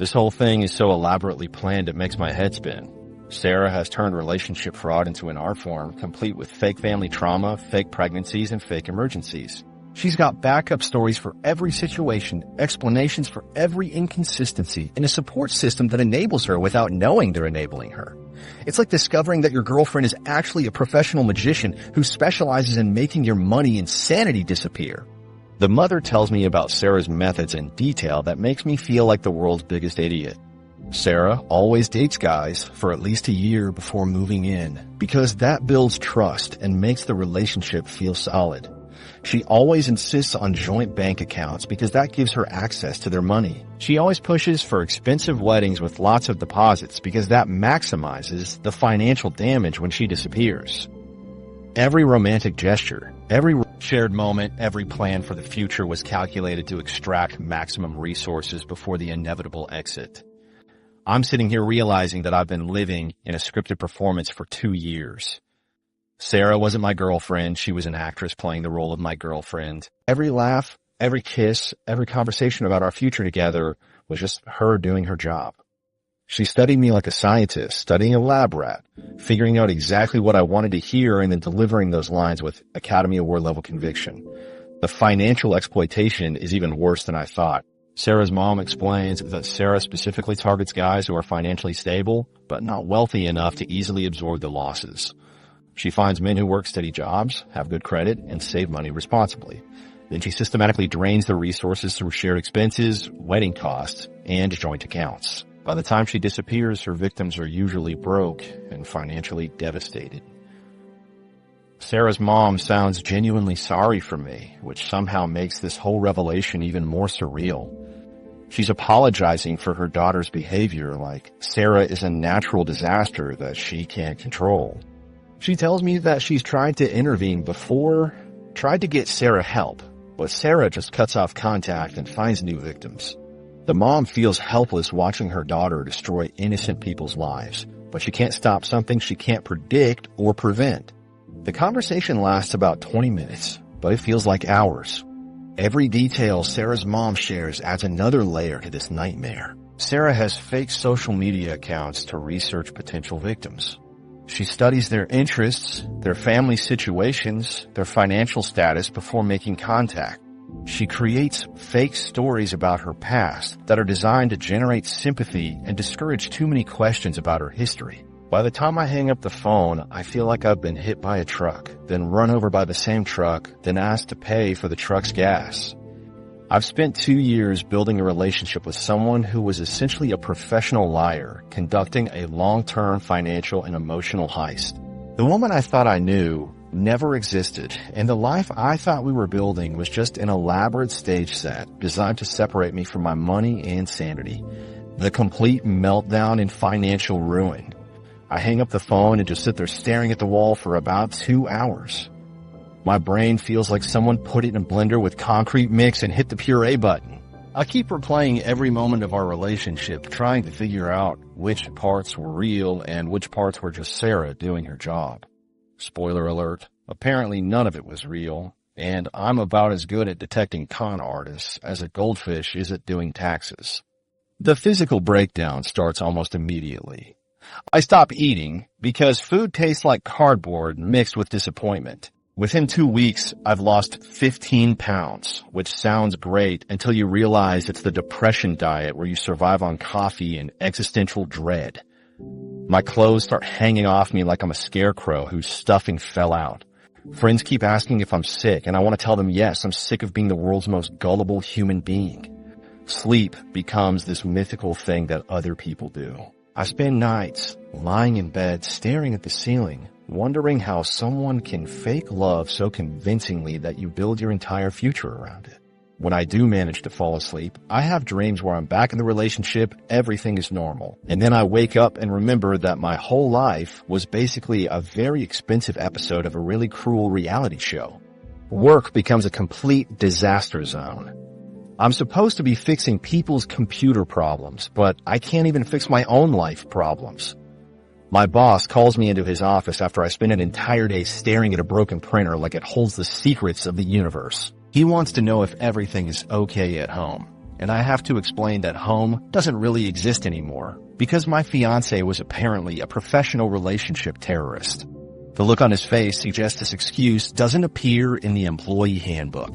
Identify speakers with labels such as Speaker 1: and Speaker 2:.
Speaker 1: This whole thing is so elaborately planned it makes my head spin. Sarah has turned relationship fraud into an art form, complete with fake family trauma, fake pregnancies, and fake emergencies. She's got backup stories for every situation, explanations for every inconsistency, and a support system that enables her without knowing they're enabling her. It's like discovering that your girlfriend is actually a professional magician who specializes in making your money and sanity disappear. The mother tells me about Sarah's methods in detail that makes me feel like the world's biggest idiot. Sarah always dates guys for at least a year before moving in because that builds trust and makes the relationship feel solid. She always insists on joint bank accounts because that gives her access to their money. She always pushes for expensive weddings with lots of deposits because that maximizes the financial damage when she disappears. Every romantic gesture, every shared moment, every plan for the future was calculated to extract maximum resources before the inevitable exit. I'm sitting here realizing that I've been living in a scripted performance for 2 years. Sarah wasn't my girlfriend. She was an actress playing the role of my girlfriend. Every laugh, every kiss, every conversation about our future together was just her doing her job. She studied me like a scientist, studying a lab rat, figuring out exactly what I wanted to hear and then delivering those lines with Academy Award level conviction. The financial exploitation is even worse than I thought. Sarah's mom explains that Sarah specifically targets guys who are financially stable, but not wealthy enough to easily absorb the losses. She finds men who work steady jobs, have good credit, and save money responsibly. Then she systematically drains the resources through shared expenses, wedding costs, and joint accounts. By the time she disappears, her victims are usually broke and financially devastated. Sarah's mom sounds genuinely sorry for me, which somehow makes this whole revelation even more surreal. She's apologizing for her daughter's behavior like Sarah is a natural disaster that she can't control. She tells me that she's tried to intervene before, tried to get Sarah help, but Sarah just cuts off contact and finds new victims. The mom feels helpless watching her daughter destroy innocent people's lives, but she can't stop something she can't predict or prevent. The conversation lasts about 20 minutes, but it feels like hours. Every detail Sarah's mom shares adds another layer to this nightmare. Sarah has fake social media accounts to research potential victims. She studies their interests, their family situations, their financial status before making contact. She creates fake stories about her past that are designed to generate sympathy and discourage too many questions about her history. By the time I hang up the phone, I feel like I've been hit by a truck, then run over by the same truck, then asked to pay for the truck's gas. I've spent 2 years building a relationship with someone who was essentially a professional liar, conducting a long-term financial and emotional heist. The woman I thought I knew never existed, and the life I thought we were building was just an elaborate stage set designed to separate me from my money and sanity. The complete meltdown and financial ruin. I hang up the phone and just sit there staring at the wall for about 2 hours. My brain feels like someone put it in a blender with concrete mix and hit the puree button. I keep replaying every moment of our relationship, trying to figure out which parts were real and which parts were just Sarah doing her job. Spoiler alert, apparently none of it was real, and I'm about as good at detecting con artists as a goldfish is at doing taxes. The physical breakdown starts almost immediately. I stop eating because food tastes like cardboard mixed with disappointment. Within 2 weeks, I've lost 15 pounds, which sounds great until you realize it's the depression diet where you survive on coffee and existential dread. My clothes start hanging off me like I'm a scarecrow whose stuffing fell out. Friends keep asking if I'm sick, and I want to tell them yes, I'm sick of being the world's most gullible human being. Sleep becomes this mythical thing that other people do. I spend nights lying in bed staring at the ceiling, wondering how someone can fake love so convincingly that you build your entire future around it. When I do manage to fall asleep, I have dreams where I'm back in the relationship, everything is normal. And then I wake up and remember that my whole life was basically a very expensive episode of a really cruel reality show. Work becomes a complete disaster zone. I'm supposed to be fixing people's computer problems, but I can't even fix my own life problems. My boss calls me into his office after I spend an entire day staring at a broken printer like it holds the secrets of the universe. He wants to know if everything is okay at home. and I have to explain that home doesn't really exist anymore because my fiancé was apparently a professional relationship terrorist. The look on his face suggests this excuse doesn't appear in the employee handbook.